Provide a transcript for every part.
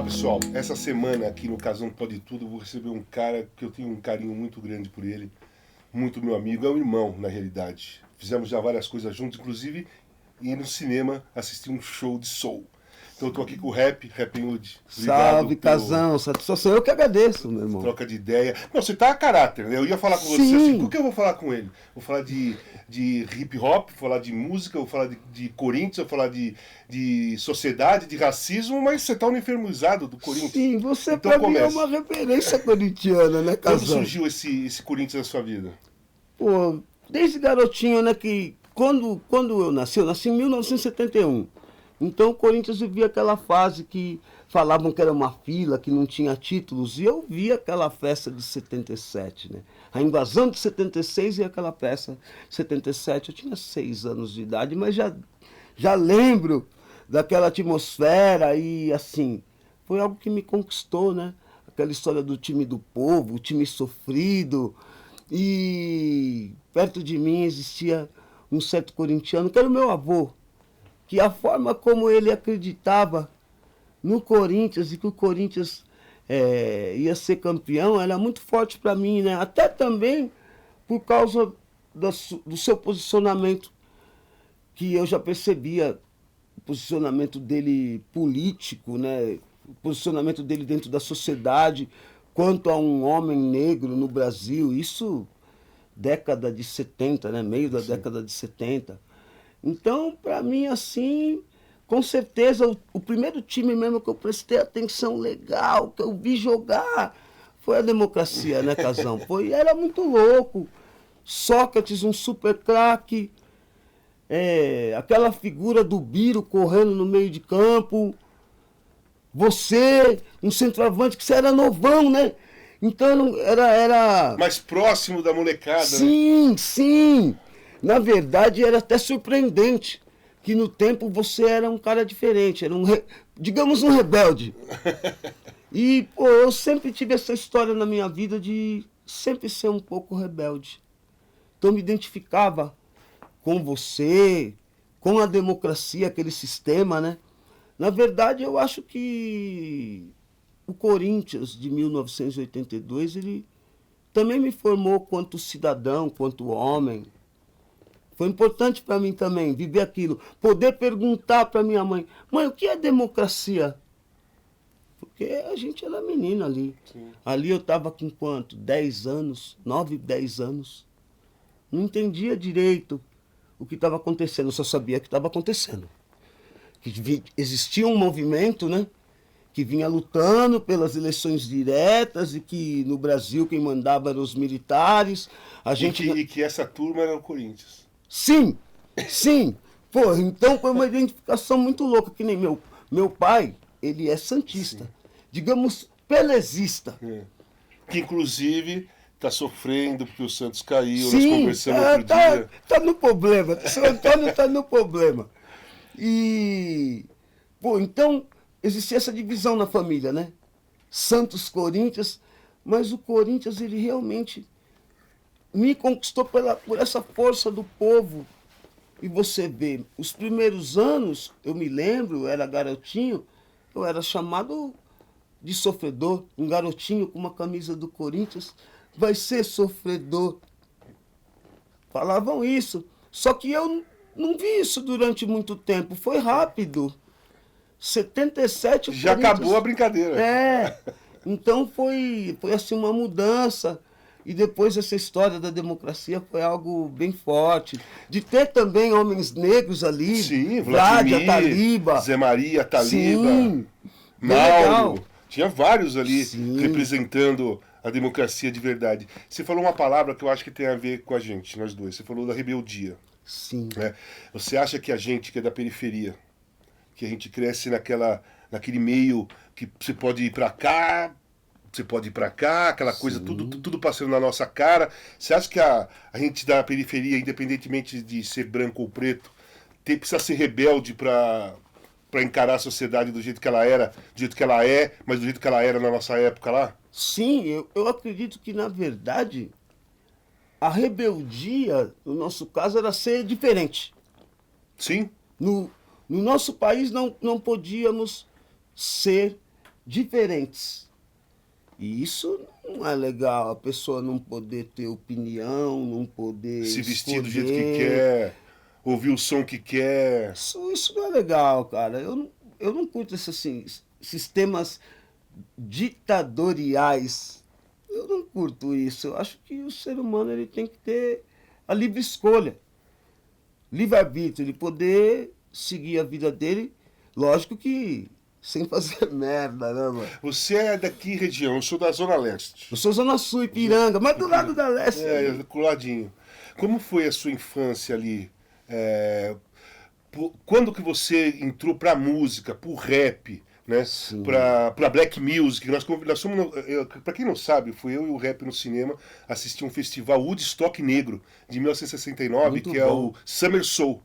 pessoal, essa semana aqui no Casão Pode Tudo eu vou receber um cara que eu tenho um carinho muito grande por ele, muito meu amigo, é um irmão na realidade. Fizemos já várias coisas juntos, inclusive ir no cinema assistir um show de soul. Então eu tô aqui com o Rapin Hood. Salve, Casão, satisfação. Eu que agradeço, meu irmão. Troca de ideia. Não, você tá a caráter, né? Eu ia falar com você assim, o que eu vou falar com ele? Vou falar de hip hop, vou falar de música, vou falar de Corinthians, vou falar de sociedade, de racismo, mas você tá uniformizado do Corinthians. Sim, você então, pra mim é uma referência corintiana, né, Casão? Quando surgiu esse Corinthians na sua vida? Pô, desde garotinho, né, que quando eu nasci em 1971. Então o Corinthians vivia aquela fase que falavam que era uma fila, que não tinha títulos, e eu via aquela festa de 77, né? A invasão de 76 e aquela festa de 77. Eu tinha 6 anos de idade, mas já lembro daquela atmosfera e, assim, foi algo que me conquistou, né? Aquela história do time do povo, o time sofrido, e perto de mim existia um certo corintiano, que era o meu avô, que a forma como ele acreditava no Corinthians e que o Corinthians ia ser campeão era muito forte para mim, né? Até também por causa do seu posicionamento, que eu já percebia o posicionamento dele político, né? O posicionamento dele dentro da sociedade quanto a um homem negro no Brasil, isso década de 70, né? Meio da década de 70. Então, para mim, assim, com certeza, o primeiro time mesmo que eu prestei atenção legal, que eu vi jogar, foi a Democracia, né, Casão? Era muito louco. Sócrates, um super craque, aquela figura do Biro correndo no meio de campo, você, um centroavante, que você era novão, né? Então, era... Mais próximo da molecada, sim, né? Sim. Na verdade, era até surpreendente que no tempo você era um cara diferente, era digamos um rebelde. E, pô, eu sempre tive essa história na minha vida de sempre ser um pouco rebelde. Então eu me identificava com você, com a democracia, aquele sistema, né? Na verdade, eu acho que o Corinthians de 1982, ele também me formou quanto cidadão, quanto homem. Foi importante para mim também viver aquilo. Poder perguntar para minha mãe, mãe, o que é democracia? Porque a gente era menina ali. Sim. Ali eu estava com quanto? 10 anos, 9, 10 anos. Não entendia direito o que estava acontecendo, eu só sabia que estava acontecendo. Que existia um movimento, né? Que vinha lutando pelas eleições diretas e que no Brasil quem mandava eram os militares. E que essa turma era o Corinthians. Sim. Pô, então foi uma identificação muito louca, que nem meu pai, ele é santista. Sim. Digamos, pelezista. Que inclusive está sofrendo porque o Santos caiu, sim, nós conversamos outro dia. Tá no problema, São Antônio tá no problema. E, pô, então existia essa divisão na família, né? Santos, Corinthians, mas o Corinthians, ele realmente me conquistou por essa força do povo. E você vê, os primeiros anos, eu me lembro, eu era garotinho, eu era chamado de sofredor. Um garotinho com uma camisa do Corinthians vai ser sofredor. Falavam isso. Só que eu não vi isso durante muito tempo, foi rápido. 77... Já acabou a brincadeira. Então foi assim uma mudança. E depois essa história da democracia foi algo bem forte. De ter também homens negros ali. Sim, Vladimir, Taliba. Zé Maria, Taliba, sim, Mauro. Tinha vários ali sim, representando a democracia de verdade. Você falou uma palavra que eu acho que tem a ver com a gente, nós dois. Você falou da rebeldia. Sim. Né? Você acha que a gente que é da periferia, que a gente cresce naquele meio que você pode ir para cá, você pode ir para cá, aquela coisa, tudo passando na nossa cara. Você acha que a gente da periferia, independentemente de ser branco ou preto, precisa ser rebelde para encarar a sociedade do jeito que ela era, do jeito que ela é, mas do jeito que ela era na nossa época lá? Sim, eu acredito que, na verdade, a rebeldia, no nosso caso, era ser diferente. Sim. No nosso país não podíamos ser diferentes. E isso não é legal, a pessoa não poder ter opinião, não poder Se vestir do escolher. jeito que quer, ouvir o som que quer. Isso não é legal, cara. Eu não curto esses assim, sistemas ditatoriais. Eu não curto isso. Eu acho que o ser humano ele tem que ter a livre escolha, livre-arbítrio, de poder seguir a vida dele. Lógico que sem fazer merda, né, mano? Você é daqui região, eu sou da Zona Leste. Eu sou Zona Sul, Ipiranga, mas do lado da Leste. Coladinho. Como foi a sua infância ali? Quando que você entrou pra música, pro rap, né? Sim. Pra black music? Nós somos, pra quem não sabe, fui eu e o rap no cinema assistir um festival Woodstock Negro de 1969, Muito que é bom. o Summer Soul.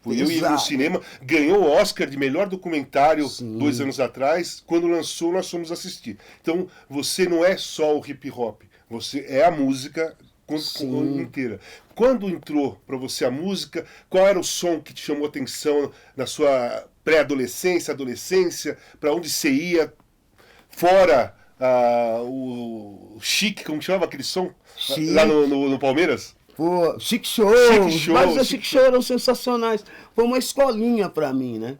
Fui eu e ele no Exato. cinema, ganhou o Oscar de melhor documentário Sim. 2 anos atrás. Quando lançou, nós fomos assistir. Então, você não é só o hip hop, você é a música Sim. inteira. Quando entrou para você a música, qual era o som que te chamou atenção na sua pré-adolescência, adolescência? Para onde você ia? Fora o Chique, como chamava aquele som? Chique. Lá no Palmeiras? Pô, Chic Show, Chic Show, vários da Chic Chic Show eram sensacionais. Foi uma escolinha pra mim, né?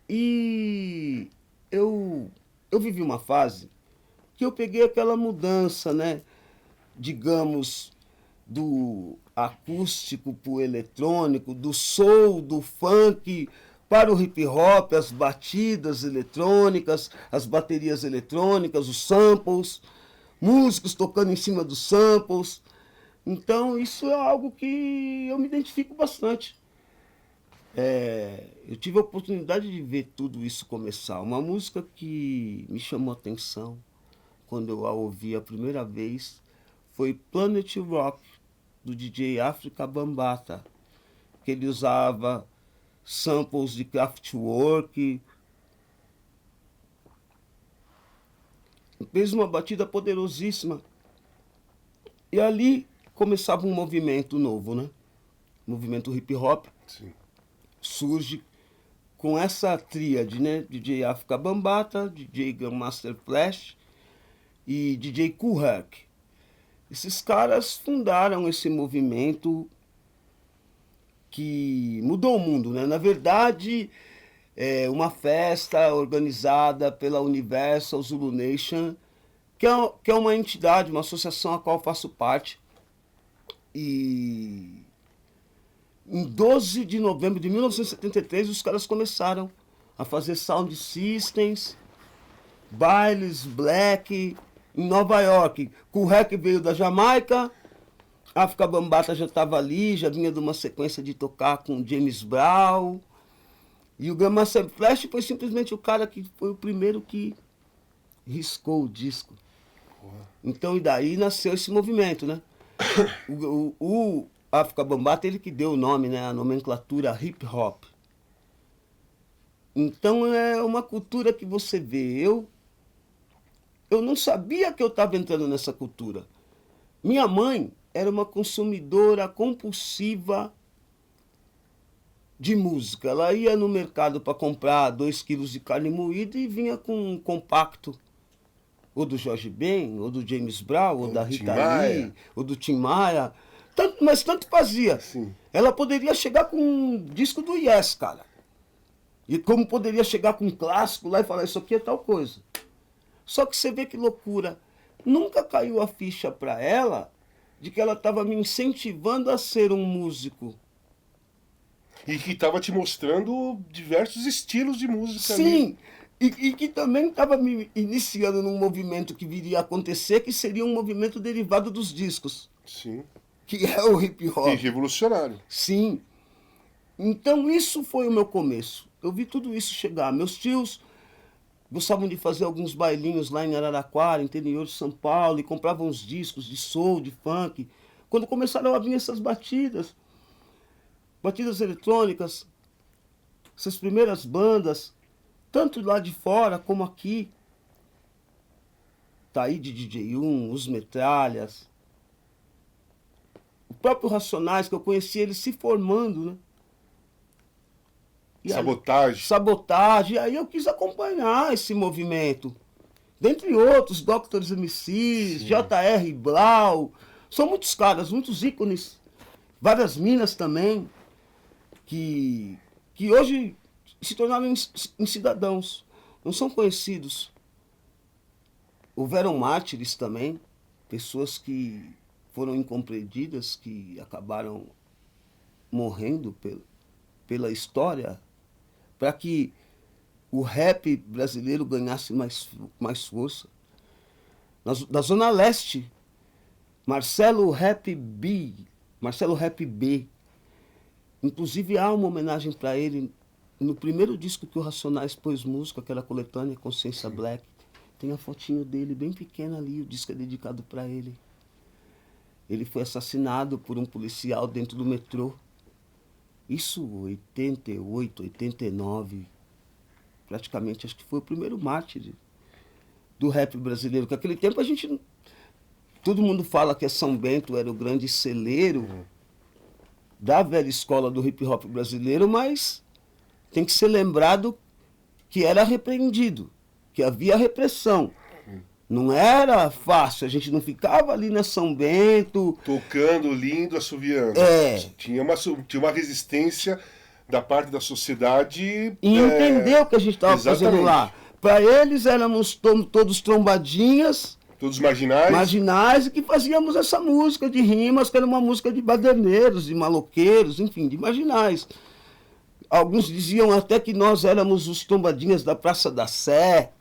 E eu vivi uma fase que eu peguei aquela mudança, né? Digamos, do acústico pro eletrônico, do soul, do funk para o hip hop, as batidas eletrônicas, as baterias eletrônicas, os samples, músicos tocando em cima dos samples. Então, isso é algo que eu me identifico bastante. Eu tive a oportunidade de ver tudo isso começar. Uma música que me chamou a atenção quando eu a ouvi a primeira vez foi Planet Rock, do DJ África Bambata, que ele usava samples de Kraftwerk. Fez uma batida poderosíssima. E ali começava um movimento novo, né? Movimento hip hop. Sim. Surge com essa tríade, né? DJ África Bambata, DJ Grandmaster Flash e DJ Kool Herc. Esses caras fundaram esse movimento que mudou o mundo, né? Na verdade, é uma festa organizada pela Universal Zulu Nation, que é uma entidade, uma associação a qual eu faço parte. E em 12 de novembro de 1973, os caras começaram a fazer sound systems, bailes black em Nova York. O rec veio da Jamaica, África Bambata já estava ali, já vinha de uma sequência de tocar com James Brown. E o Grandmaster Flash foi simplesmente o cara que foi o primeiro que riscou o disco. Então, e daí nasceu esse movimento, né? O África Bambata, ele que deu o nome, né? A nomenclatura hip hop. Então é uma cultura que você vê. Eu não sabia que eu estava entrando nessa cultura. Minha mãe era uma consumidora compulsiva de música. Ela ia no mercado para comprar 2 quilos de carne moída e vinha com um compacto, ou do Jorge Ben, ou do James Brown, ou da Rita Lee, ou do Tim Maia. Mas tanto fazia. Sim. Ela poderia chegar com um disco do Yes, cara. E como poderia chegar com um clássico lá e falar, isso aqui é tal coisa. Só que você vê que loucura. Nunca caiu a ficha para ela de que ela estava me incentivando a ser um músico. E que estava te mostrando diversos estilos de música. Sim, e que também estava me iniciando num movimento que viria a acontecer, que seria um movimento derivado dos discos. Sim. Que é o hip hop. E revolucionário. Sim. Então isso foi o meu começo. Eu vi tudo isso chegar. Meus tios gostavam de fazer alguns bailinhos lá em Araraquara, interior de São Paulo, e compravam uns discos de soul, de funk. Quando começaram a vir essas batidas eletrônicas, essas primeiras bandas, tanto lá de fora como aqui, tá aí de DJ1, os Metralhas, o próprio Racionais, que eu conheci eles se formando, né? Sabotagem. Aí eu quis acompanhar esse movimento. Dentre outros, Dr. MCs, J.R. Blau. São muitos caras, muitos ícones. Várias minas também. Que hoje se tornaram em cidadãos. Não são conhecidos. Houveram mártires também. Pessoas que foram incompreendidas, que acabaram morrendo pela história, para que o rap brasileiro ganhasse mais força. Na Zona Leste, Marcelo Rap B. Inclusive há uma homenagem para ele no primeiro disco que o Racionais pôs música, aquela coletânea Consciência Black. Tem a fotinho dele bem pequena ali, o disco é dedicado para ele. Ele foi assassinado por um policial dentro do metrô. Isso 88, 89, praticamente acho que foi o primeiro mártir do rap brasileiro. Que naquele tempo todo mundo fala que São Bento era o grande celeiro da velha escola do hip hop brasileiro, mas tem que ser lembrado que era repreendido, que havia repressão. Não era fácil, a gente não ficava ali na São Bento... Tocando, lindo, assoviando. Tinha uma resistência da parte da sociedade... E entender o que a gente estava fazendo lá. Para eles éramos todos trombadinhas... Todos marginais. Marginais, e que fazíamos essa música de rimas, que era uma música de baderneiros, de maloqueiros, enfim, de marginais. Alguns diziam até que nós éramos os trombadinhas da Praça da Sé.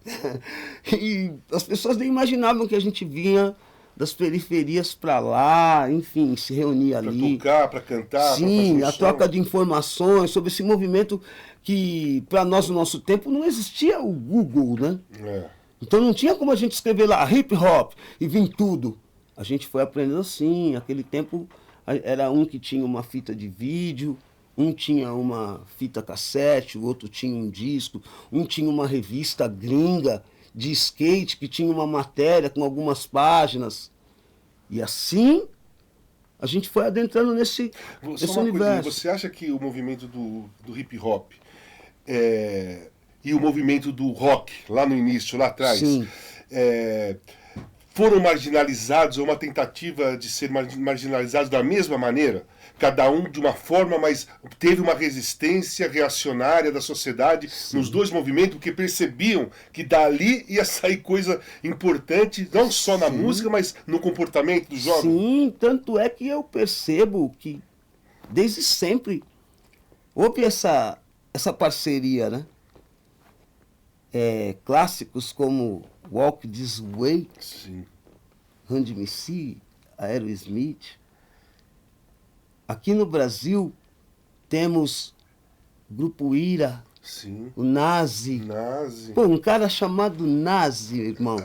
E as pessoas nem imaginavam que a gente vinha das periferias para lá, enfim, se reunia ali. Para tocar, para cantar, sim, a troca de informações sobre esse movimento que, para nós, no nosso tempo, não existia o Google, né? Então não tinha como a gente escrever lá hip hop e vir tudo. A gente foi aprendendo assim. Naquele tempo era um que tinha uma fita de vídeo, um tinha uma fita cassete, o outro tinha um disco, um tinha uma revista gringa de skate que tinha uma matéria com algumas páginas. E assim a gente foi adentrando nesse universo. Você acha que o movimento do hip hop e o movimento do rock, lá no início, lá atrás, foram marginalizados, ou uma tentativa de ser marginalizados da mesma maneira? Cada um de uma forma, mas teve uma resistência reacionária da sociedade nos dois movimentos, porque percebiam que dali ia sair coisa importante, não só na música, mas no comportamento do jovem. Sim, tanto é que eu percebo que desde sempre houve essa parceria, né? Clássicos como Walk This Way, Run DMC, Aerosmith. Aqui no Brasil temos o Grupo Ira, o Nazi. Pô, um cara chamado Nazi, irmão.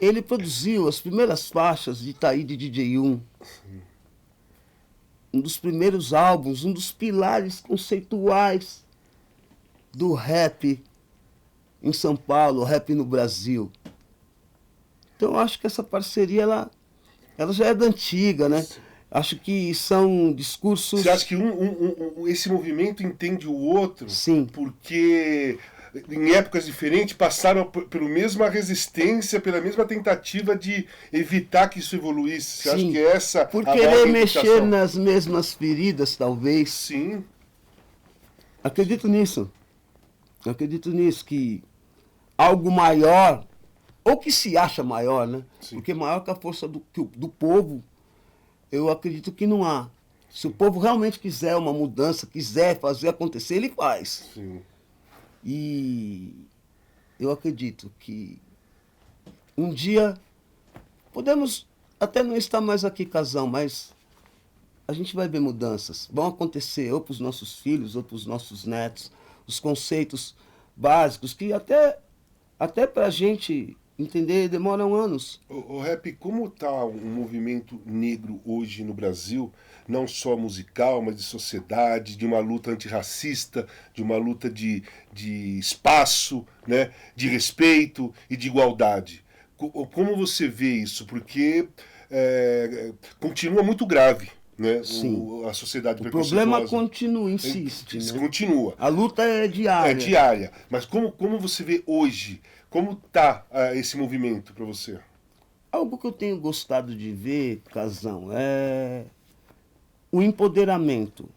Ele produziu as primeiras faixas de Itaíde DJ1. Um dos primeiros álbuns, um dos pilares conceituais do rap em São Paulo, rap no Brasil. Então eu acho que essa parceria ela já é da antiga, né? Acho que são discursos... Você acha que esse movimento entende o outro? Sim. Porque em épocas diferentes passaram pela mesma resistência, pela mesma tentativa de evitar que isso evoluísse. Você acha que essa... Por querer mexer nas mesmas feridas, talvez. Sim. Acredito nisso. Acredito nisso, que algo maior, ou que se acha maior, né? Porque maior que a força do povo, eu acredito que não há. Se o povo realmente quiser uma mudança, quiser fazer acontecer, ele faz. E eu acredito que um dia podemos até não estar mais aqui, Casão, mas a gente vai ver mudanças. Vão acontecer ou para os nossos filhos, ou para os nossos netos. Os conceitos básicos que até para a gente entender demoram anos. O Rap, como está o movimento negro hoje no Brasil, não só musical, mas de sociedade, de uma luta antirracista, de uma luta de espaço, né, de respeito e de igualdade? Como você vê isso? Porque continua muito grave. né? Sim. A sociedade O problema preconceituosa. continua, insiste, né? Continua. A luta é diária. É diária. Mas como você vê hoje? Como tá esse movimento para você? Algo que eu tenho gostado de ver, Casão, é o empoderamento.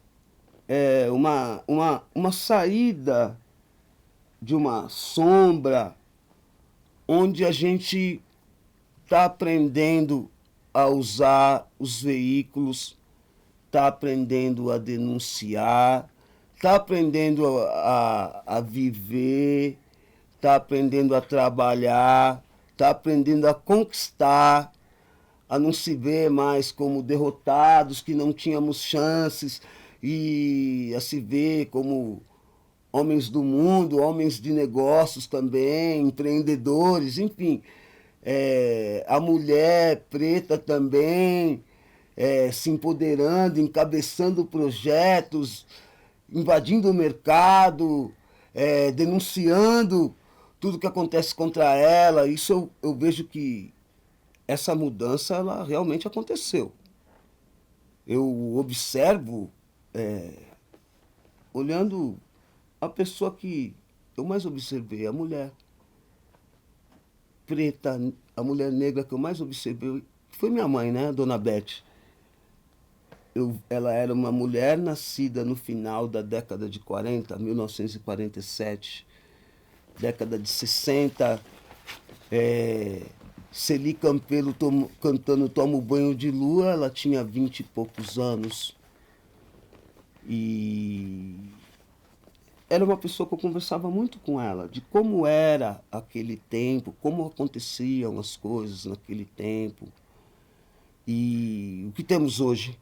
É uma saída de uma sombra onde a gente está aprendendo a usar os veículos, está aprendendo a denunciar, está aprendendo a viver, está aprendendo a trabalhar, está aprendendo a conquistar, a não se ver mais como derrotados, que não tínhamos chances, e a se ver como homens do mundo, homens de negócios também, empreendedores, enfim. A mulher preta também se empoderando, encabeçando projetos, invadindo o mercado, denunciando tudo que acontece contra ela. Isso eu vejo que essa mudança ela realmente aconteceu. Eu observo, olhando a pessoa que eu mais observei, a mulher preta, a mulher negra que eu mais observei, foi minha mãe, né, a Dona Beth. Ela era uma mulher nascida no final da década de 40, 1947, década de 60, Celi Campelo cantando Toma o Banho de Lua, ela tinha 20 e poucos anos. E era uma pessoa que eu conversava muito com ela, de como era aquele tempo, como aconteciam as coisas naquele tempo e o que temos hoje.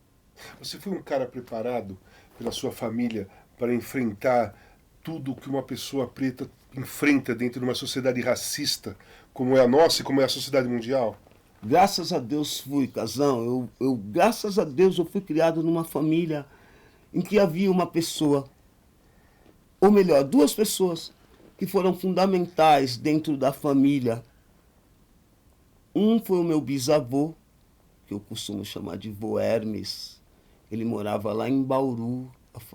Você foi um cara preparado pela sua família para enfrentar tudo que uma pessoa preta enfrenta dentro de uma sociedade racista como é a nossa e como é a sociedade mundial? Graças a Deus fui, Casão. Graças a Deus, eu fui criado numa família em que havia uma pessoa, ou melhor, duas pessoas que foram fundamentais dentro da família. Um foi o meu bisavô, que eu costumo chamar de vô Hermes. Ele morava lá em Bauru,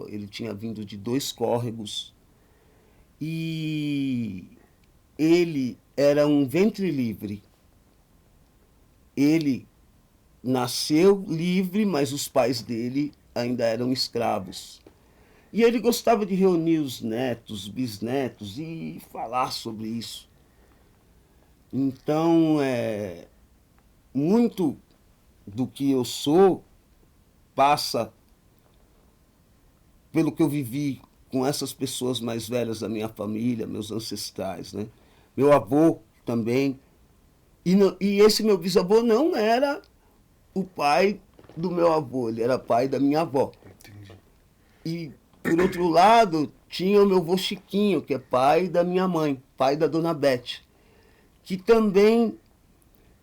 ele tinha vindo de 2 córregos. E ele era um ventre livre. Ele nasceu livre, mas os pais dele ainda eram escravos. E ele gostava de reunir os netos, bisnetos e falar sobre isso. Então, muito do que eu sou passa pelo que eu vivi com essas pessoas mais velhas da minha família, meus ancestrais, né? Meu avô também. E esse meu bisavô não era o pai do meu avô, ele era pai da minha avó. Entendi. E, por outro lado, tinha o meu avô Chiquinho, que é pai da minha mãe, pai da Dona Beth, que também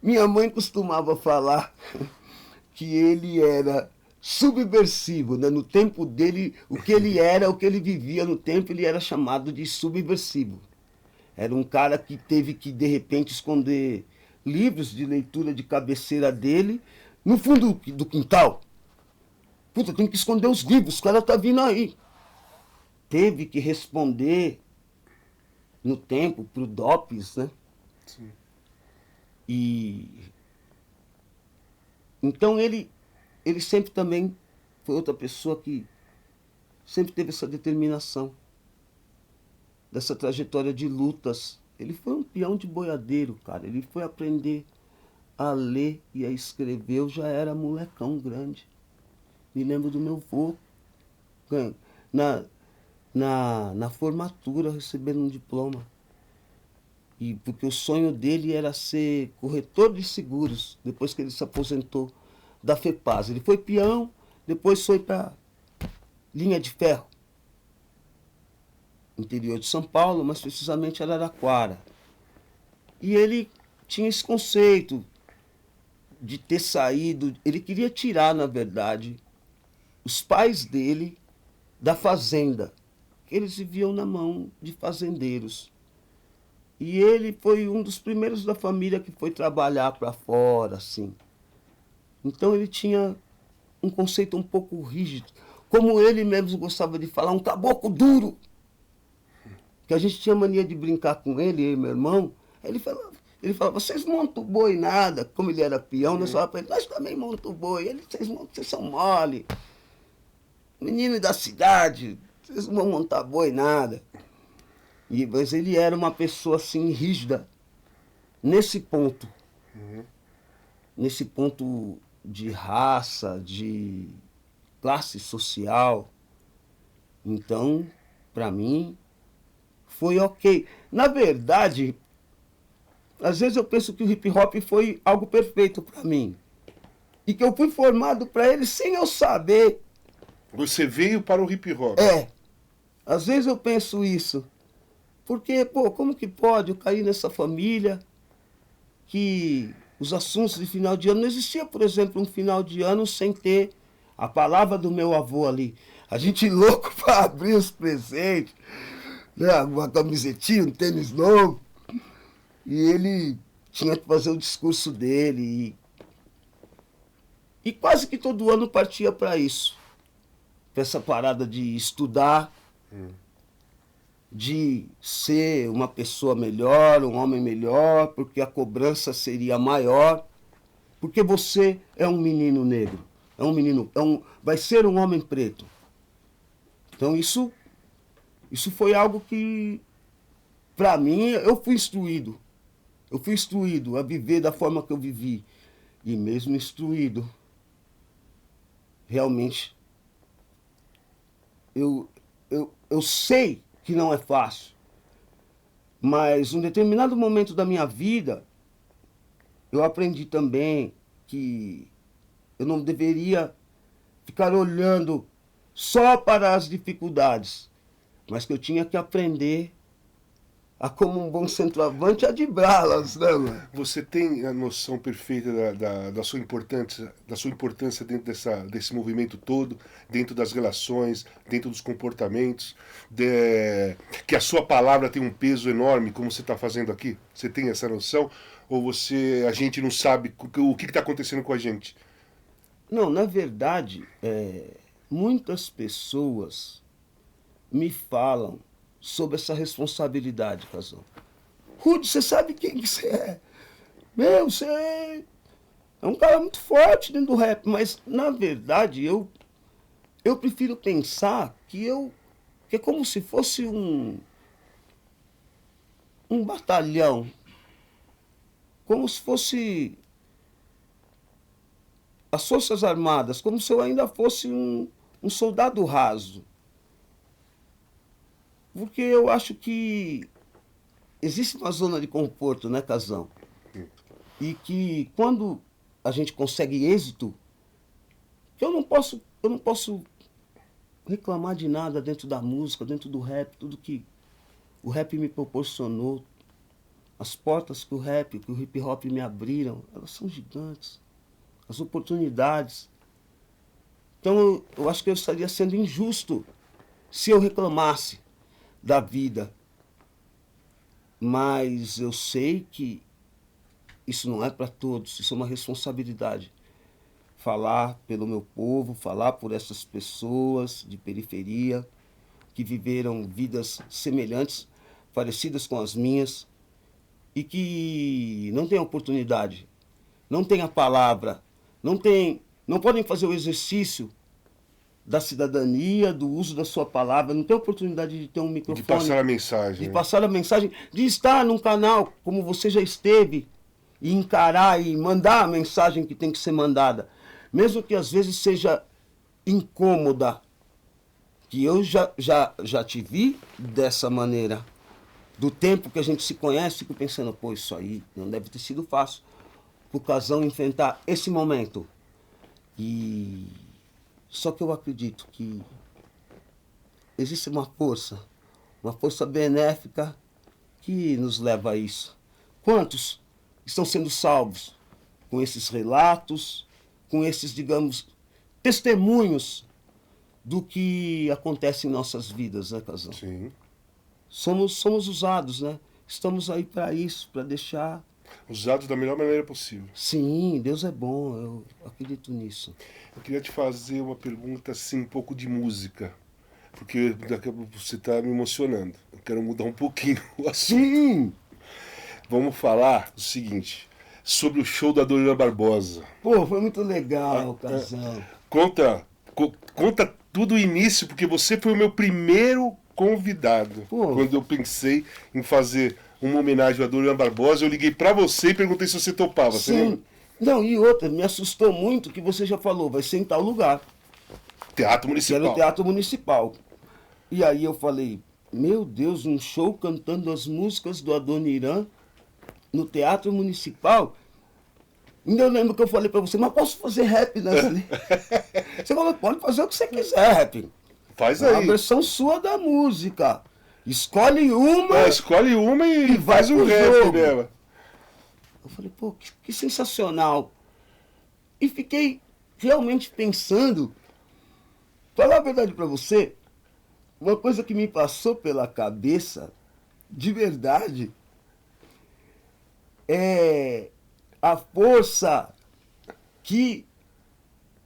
minha mãe costumava falar que ele era subversivo, né? No tempo dele, o que ele vivia no tempo, ele era chamado de subversivo. Era um cara que teve que, de repente, esconder livros de leitura de cabeceira dele no fundo do quintal. Puta, tem que esconder os livros, o cara tá vindo aí. Teve que responder no tempo pro DOPS, né? Sim. E então ele sempre também foi outra pessoa que sempre teve essa determinação, dessa trajetória de lutas. Ele foi um peão de boiadeiro, cara. Ele foi aprender a ler e a escrever. Eu já era molecão grande. Me lembro do meu avô na formatura recebendo um diploma. E porque o sonho dele era ser corretor de seguros, depois que ele se aposentou da FEPAS. Ele foi peão, depois foi para linha de ferro, interior de São Paulo, mas precisamente Araraquara. E ele tinha esse conceito de ter saído, ele queria tirar, na verdade, os pais dele da fazenda. Eles viviam na mão de fazendeiros. E ele foi um dos primeiros da família que foi trabalhar para fora, assim. Então ele tinha um conceito um pouco rígido. Como ele mesmo gostava de falar, um caboclo duro. Que a gente tinha mania de brincar com ele, eu e meu irmão. Ele falava, vocês montam boi nada. Como ele era peão, nós falávamos para ele, nós também montamos boi. Ele, vocês são mole. Menino da cidade, vocês não vão montar boi nada. Mas ele era uma pessoa assim, rígida, nesse ponto. Nesse ponto de raça, de classe social. Então, para mim, foi ok. Na verdade, às vezes eu penso que o hip hop foi algo perfeito para mim. E que eu fui formado para ele sem eu saber. Você veio para o hip hop? É. Às vezes eu penso isso. Porque, pô, como que pode eu cair nessa família que os assuntos de final de ano... Não existia, por exemplo, um final de ano sem ter a palavra do meu avô ali. A gente louco para abrir os presentes, né? Uma camisetinha, um tênis novo. E ele tinha que fazer o discurso dele. E quase que todo ano partia para isso. Para essa parada de estudar, de ser uma pessoa melhor, um homem melhor, porque a cobrança seria maior, porque você é um menino negro, vai ser um homem preto. Então isso foi algo que, para mim, eu fui instruído a viver da forma que eu vivi. E mesmo instruído, realmente, eu sei que não é fácil, mas em um determinado momento da minha vida, eu aprendi também que eu não deveria ficar olhando só para as dificuldades, mas que eu tinha que aprender a, como um bom centroavante, a driblá-las, né, mano? Você tem a noção perfeita da sua importância dentro desse movimento todo, dentro das relações, dentro dos comportamentos, que a sua palavra tem um peso enorme, como você está fazendo aqui? Você tem essa noção? Ou a gente não sabe o que está acontecendo com a gente? Não, na verdade, muitas pessoas me falam sobre essa responsabilidade, Casão. Rude, você sabe quem você é? Meu, você é um cara muito forte dentro do rap, mas na verdade eu prefiro pensar que é como se fosse um batalhão, como se fosse as Forças Armadas, como se eu ainda fosse um soldado raso. Porque eu acho que existe uma zona de conforto, né, Casão? E que quando a gente consegue êxito, que eu não posso reclamar de nada dentro da música, dentro do rap, tudo que o rap me proporcionou, as portas que o hip hop me abriram, elas são gigantes. As oportunidades. Então eu acho que eu estaria sendo injusto se eu reclamasse da vida. Mas eu sei que isso não é para todos, isso é uma responsabilidade. Falar pelo meu povo, falar por essas pessoas de periferia que viveram vidas semelhantes, parecidas com as minhas, e que não têm oportunidade, não têm a palavra, não podem fazer o exercício da cidadania, do uso da sua palavra, não tem oportunidade de ter um microfone. De passar a mensagem. De passar a mensagem, de estar num canal como você já esteve, e encarar e mandar a mensagem que tem que ser mandada. Mesmo que às vezes seja incômoda, que eu já te vi dessa maneira. Do tempo que a gente se conhece, fico pensando, pô, isso aí não deve ter sido fácil pro Casão enfrentar esse momento. E só que eu acredito que existe uma força benéfica que nos leva a isso. Quantos estão sendo salvos com esses relatos, com esses, digamos, testemunhos do que acontece em nossas vidas, né, Casão? Sim. Somos usados, né? Estamos aí para isso, para deixar Usados da melhor maneira possível. Sim, Deus é bom, eu acredito nisso. Eu queria te fazer uma pergunta, assim, um pouco de música. Porque você está me emocionando. Eu quero mudar um pouquinho o assunto. Sim! Vamos falar o seguinte, sobre o show da Adoniran Barbosa. Pô, foi muito legal, Casão. Conta tudo o início, porque você foi o meu primeiro convidado. Pô. Quando eu pensei em fazer uma homenagem à Adoniran Barbosa, eu liguei pra você e perguntei se você topava. Você lembra? Sim. Não, e outra, me assustou muito que você já falou, vai ser em tal lugar. Teatro Que Municipal. era o Teatro Municipal. E aí eu falei, meu Deus, um show cantando as músicas do Adoniran no Teatro Municipal? Ainda eu lembro que eu falei pra você, mas posso fazer rap nessa ali? Você falou, pode fazer o que você quiser, rap. Faz É a aí. versão sua da música. Escolhe uma. Escolhe uma e vai faz um pro rap jogo. dela. Eu falei, pô, que sensacional. E fiquei realmente pensando, falar a verdade pra você, uma coisa que me passou pela cabeça, de verdade, é a força que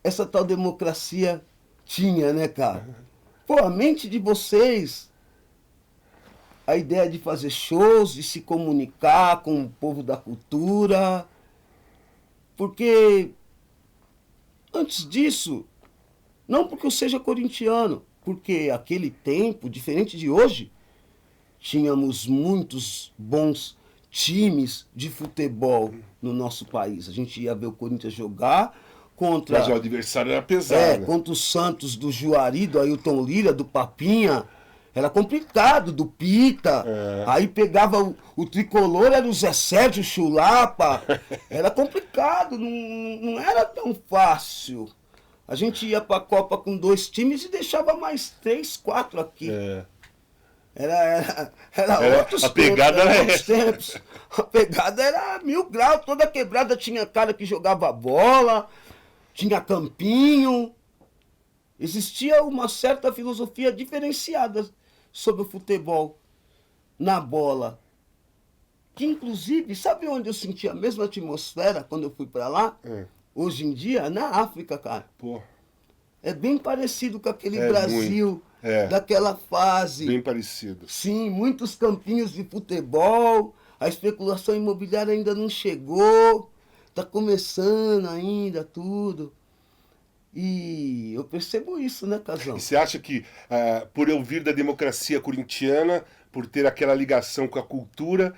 essa tal democracia tinha, né, cara? Pô, a mente de vocês, a ideia de fazer shows, de se comunicar com o povo da cultura, porque antes disso, não porque eu seja corintiano, porque aquele tempo, diferente de hoje, tínhamos muitos bons times de futebol no nosso país. A gente ia ver o Corinthians jogar contra... Mas o adversário era pesado. contra o Santos do Juari, do Ailton Lira, do Papinha. Era complicado, do Pita. Aí pegava o tricolor, era o Zé Sérgio Chulapa. Era complicado, não era tão fácil. A gente ia para a Copa com 2 times e deixava mais 3, 4 aqui. Era outros a pegada tempos, era outros essa. tempos. A pegada era 1000 graus, toda quebrada tinha cara que jogava bola, tinha campinho. Existia uma certa filosofia diferenciada sobre o futebol na bola. Que inclusive, sabe onde eu senti a mesma atmosfera quando eu fui para lá? Hoje em dia, na África, cara. Pô, É bem parecido com aquele É Brasil muito. É. daquela fase. bem parecido. Sim, muitos campinhos de futebol, a especulação imobiliária ainda não chegou, está começando ainda tudo. E eu percebo isso, né, Casão? E você acha que, por eu vir da democracia corintiana, por ter aquela ligação com a cultura,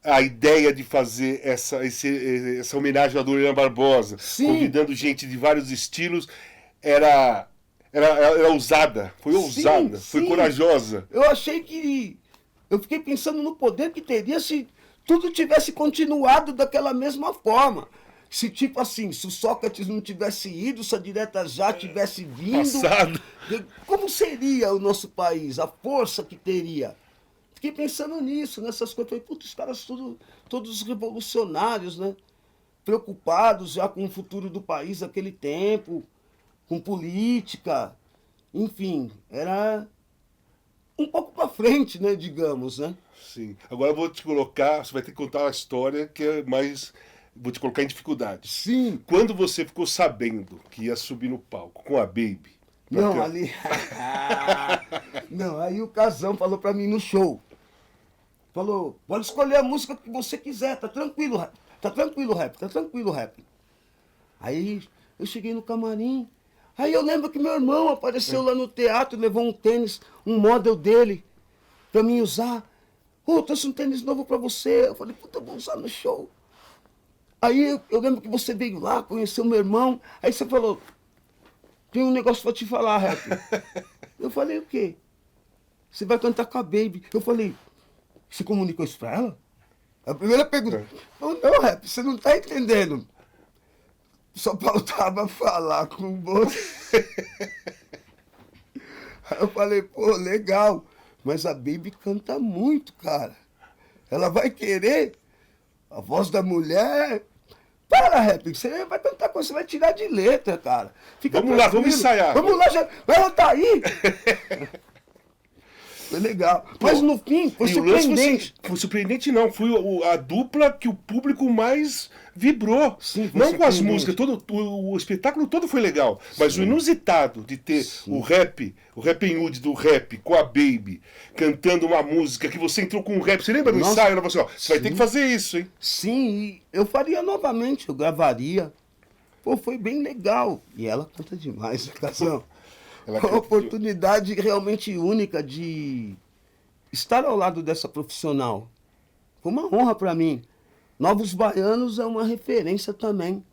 a ideia de fazer essa homenagem à Adoniran Barbosa, Sim. convidando gente de vários estilos, era ousada, foi ousada, foi sim. corajosa. Eu achei que... Eu fiquei pensando no poder que teria se tudo tivesse continuado daquela mesma forma. Se tipo assim, se o Sócrates não tivesse ido, se a Direta Já tivesse vindo... Passado. Como seria o nosso país? A força que teria? Fiquei pensando nisso, nessas coisas. Falei, putz, os caras todos revolucionários, né? Preocupados já com o futuro do país naquele tempo, com política, enfim, era um pouco para frente, né, digamos, né? Sim. Agora eu vou te colocar, você vai ter que contar uma história que é mais... Vou te colocar em dificuldade. Sim. Quando você ficou sabendo que ia subir no palco com a Baby... Não, ali... Não, aí o Casão falou para mim no show. Falou, pode escolher a música que você quiser, tá tranquilo, rap. Tá tranquilo, rap, tá tranquilo, rap. Aí eu cheguei no camarim. Aí eu lembro que meu irmão apareceu lá no teatro, levou um tênis, um model dele, pra mim usar. Ô, trouxe um tênis novo pra você. Eu falei, puta, eu vou usar no show. Aí eu lembro que você veio lá, conheceu meu irmão. Aí você falou, tem um negócio pra te falar, rap. Eu falei, o quê? Você vai cantar com a Baby. Eu falei, você comunicou isso pra ela? A primeira pergunta. Não, rap, você não tá entendendo. Só faltava falar com você. Aí eu falei, pô, legal. Mas a Baby canta muito, cara. Ela vai querer a voz da mulher. Para, rap, você vai cantar com você, vai tirar de letra, cara. Fica Vamos lá, tranquilo. vamos ensaiar. Vamos lá, já. Ela tá aí. Foi legal. Mas Pô, no fim, foi e o lance surpreendente. foi surpreendente não, foi a dupla que o público mais vibrou. Sim, foi Não com as surpreendente. músicas, o espetáculo todo foi legal, mas o inusitado de ter Sim. o rap Hood do rap com a Baby cantando uma música que você entrou com um rap, você lembra do Nossa, ensaio? Ela falou assim, ó, você vai ter sim. que fazer isso, hein? Sim, e eu faria novamente, eu gravaria. Pô, foi bem legal. E ela canta demais, Casão. Ela Uma canta oportunidade realmente única de estar ao lado dessa profissional. Foi uma honra para mim. Novos Baianos é uma referência também.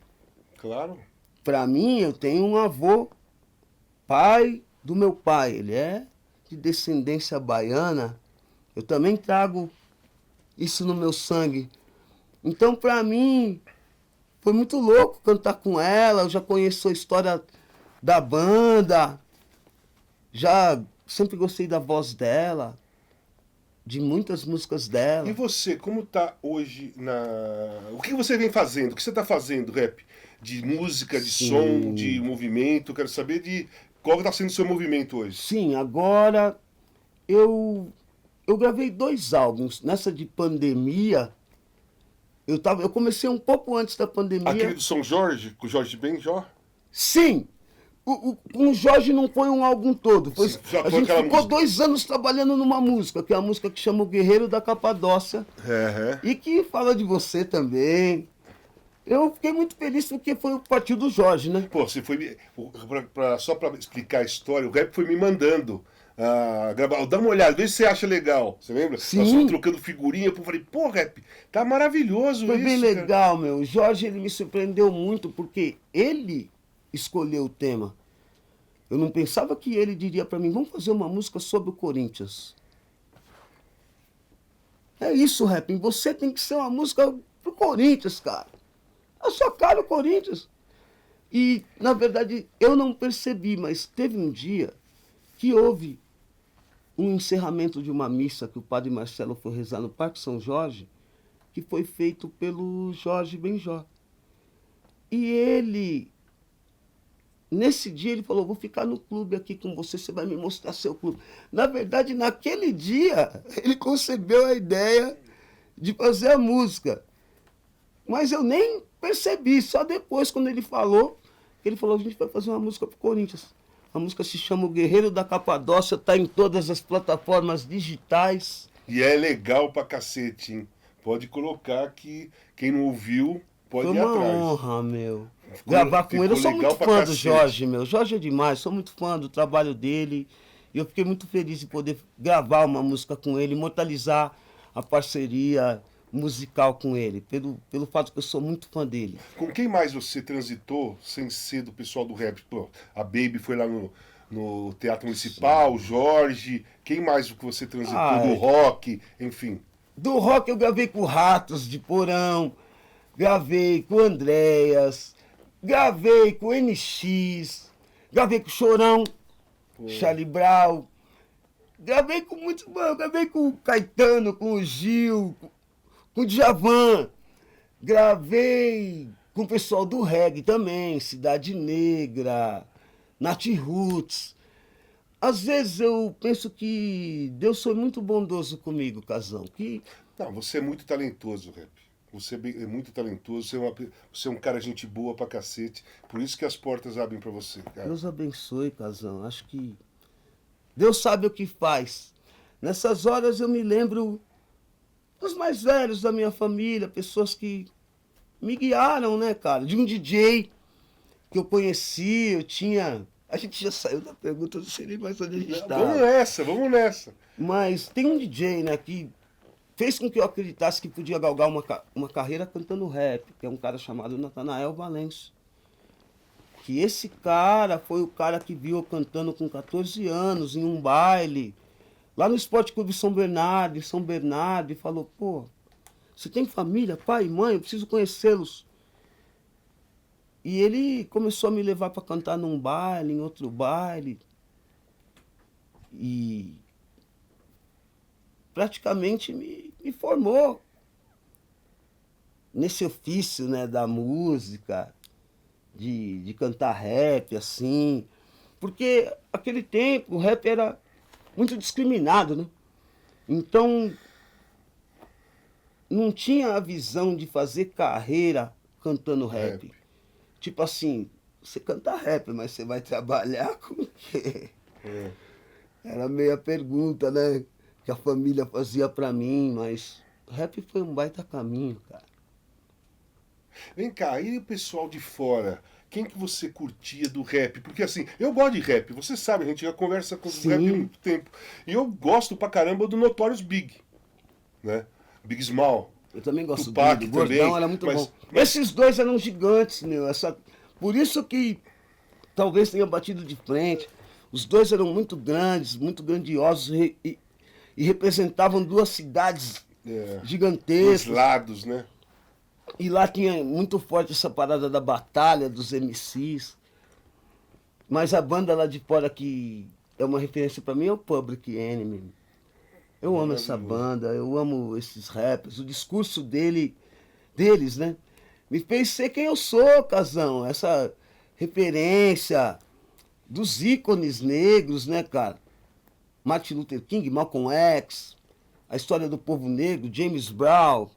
Claro. Para mim, eu tenho um avô, pai do meu pai. Ele é de descendência baiana. Eu também trago isso no meu sangue. Então, para mim, foi muito louco cantar com ela. Eu já conheço a história da banda. Já sempre gostei da voz dela, de muitas músicas dela. E você, como tá hoje O que você vem fazendo? O que você tá fazendo, rap? De música, de Sim. som, de movimento? Quero saber de qual tá sendo o seu movimento hoje. Sim, agora eu gravei 2 álbuns. Nessa de pandemia, eu comecei um pouco antes da pandemia. Aquele do São Jorge, com o Jorge Benjó? Sim! Com o Jorge não foi um álbum todo. Foi, Sim, já a foi gente aquela ficou música. 2 anos trabalhando numa música, que é a música que chama O Guerreiro da Capadócia. É. E que fala de você também. Eu fiquei muito feliz porque foi o partido do Jorge, né? Pô, você foi. Só pra explicar a história, o rap foi me mandando. Gravar, dá uma olhada, vê se você acha legal. Você lembra? Sim. Nós fomos trocando figurinha, eu falei, pô, rap, tá maravilhoso Foi isso. bem cara. legal, meu. O Jorge, ele me surpreendeu muito porque ele escolheu o tema. Eu não pensava que ele diria pra mim, vamos fazer uma música sobre o Corinthians. É isso, rap. Você tem que ser uma música pro Corinthians, cara. A sua cara, o Corinthians. E, na verdade, eu não percebi, mas teve um dia que houve um encerramento de uma missa que o padre Marcelo foi rezar no Parque São Jorge, que foi feito pelo Jorge Benjó. E ele, nesse dia, ele falou, vou ficar no clube aqui com você, você vai me mostrar seu clube. Na verdade, naquele dia, ele concebeu a ideia de fazer a música. Mas eu nem percebi, só depois, quando ele falou, a gente vai fazer uma música pro Corinthians. A música se chama O Guerreiro da Capadócia, tá em todas as plataformas digitais. E é legal pra cacete, hein? Pode colocar que quem não ouviu pode Foi ir uma atrás. honra, meu. Gravar com ficou ele. Eu sou legal muito pra fã do cacete. Jorge, meu. Jorge é demais, sou muito fã do trabalho dele. E eu fiquei muito feliz de poder gravar uma música com ele, imortalizar a parceria musical com ele, pelo fato que eu sou muito fã dele. Com quem mais você transitou sem ser do pessoal do rap? Pô, a Baby foi lá no Teatro Municipal, o Jorge. Quem mais que você transitou? Do rock, enfim. Do rock eu gravei com Ratos de Porão, gravei com Andréas, gravei com NX, gravei com Chorão, Charlie Brown, gravei com muitos, mano, gravei com o Caetano, com o Gil, com o Djavan, gravei com o pessoal do reggae também, Cidade Negra, Nath Roots. Às vezes eu penso que Deus foi muito bondoso comigo, Casão. Que... Não, você é muito talentoso, rap. Você é muito talentoso, você é um cara gente boa pra cacete. Por isso que as portas abrem pra você, cara. Deus abençoe, Casão. Acho que Deus sabe o que faz. Nessas horas eu me lembro dos mais velhos da minha família, pessoas que me guiaram, né, cara? De um DJ que eu conheci, eu tinha... A gente já saiu da pergunta, eu não sei nem mais onde a gente está. Vamos nessa. Mas tem um DJ, né, que fez com que eu acreditasse que podia galgar uma carreira cantando rap, que é um cara chamado Natanael Valêncio. Que esse cara foi o cara que viu eu cantando com 14 anos em um baile, lá no Esporte Clube São Bernardo, em São Bernardo, e falou, pô, você tem família, pai e mãe, eu preciso conhecê-los. E ele começou a me levar para cantar num baile, em outro baile. E praticamente me formou nesse ofício, né, da música, de cantar rap, assim. Porque aquele tempo o rap era muito discriminado, né? Então, não tinha a visão de fazer carreira cantando rap. Tipo assim, você canta rap, mas você vai trabalhar com o quê? É. Era meio a pergunta, né? Que a família fazia pra mim, mas rap foi um baita caminho, cara. Vem cá, e o pessoal de fora? Quem que você curtia do rap? Porque assim, eu gosto de rap, você sabe, a gente já conversa com o Sim. rap há muito tempo. E eu gosto pra caramba do Notorious Big, né? Big Small. Eu também gosto Tupac dele. O Gordão também, era muito mas- bom. mas- Esses dois eram gigantes, meu. Por isso que talvez tenha batido de frente. Os dois eram muito grandes, muito grandiosos e representavam duas cidades Dois gigantescas. lados, né? E lá tinha muito forte essa parada da batalha dos MCs. Mas a banda lá de fora que é uma referência pra mim é o Public Enemy. Eu amo essa banda, eu amo esses rappers. O discurso deles, né? Me fez ser quem eu sou, Casão. Essa referência dos ícones negros, né, cara? Martin Luther King, Malcolm X, a história do povo negro, James Brown.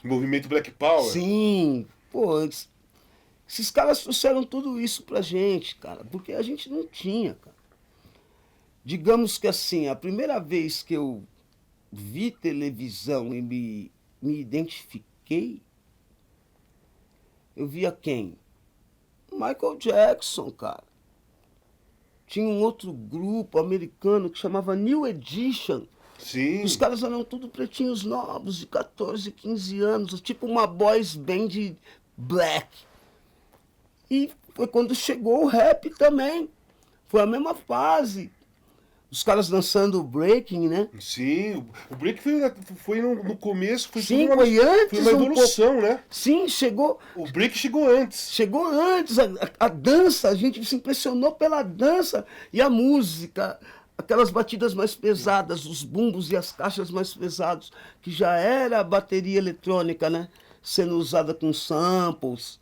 Movimento Black Power. Sim, pô, esses caras trouxeram tudo isso pra gente, cara, porque a gente não tinha, cara. Digamos que assim, a primeira vez que eu vi televisão e me identifiquei, eu via quem? Michael Jackson, cara. Tinha um outro grupo americano que chamava New Edition. Sim. Os caras eram tudo pretinhos novos, de 14, 15 anos, tipo uma boys band black. E foi quando chegou o rap também. Foi a mesma fase. Os caras dançando breaking, né? Sim, o break foi no começo, foi Sim, tudo foi antes. foi uma evolução, né? Sim, chegou. O break chegou antes. Chegou antes, a dança, a gente se impressionou pela dança e a música, aquelas batidas mais pesadas, os bumbos e as caixas mais pesados, que já era a bateria eletrônica, né? Sendo usada com samples.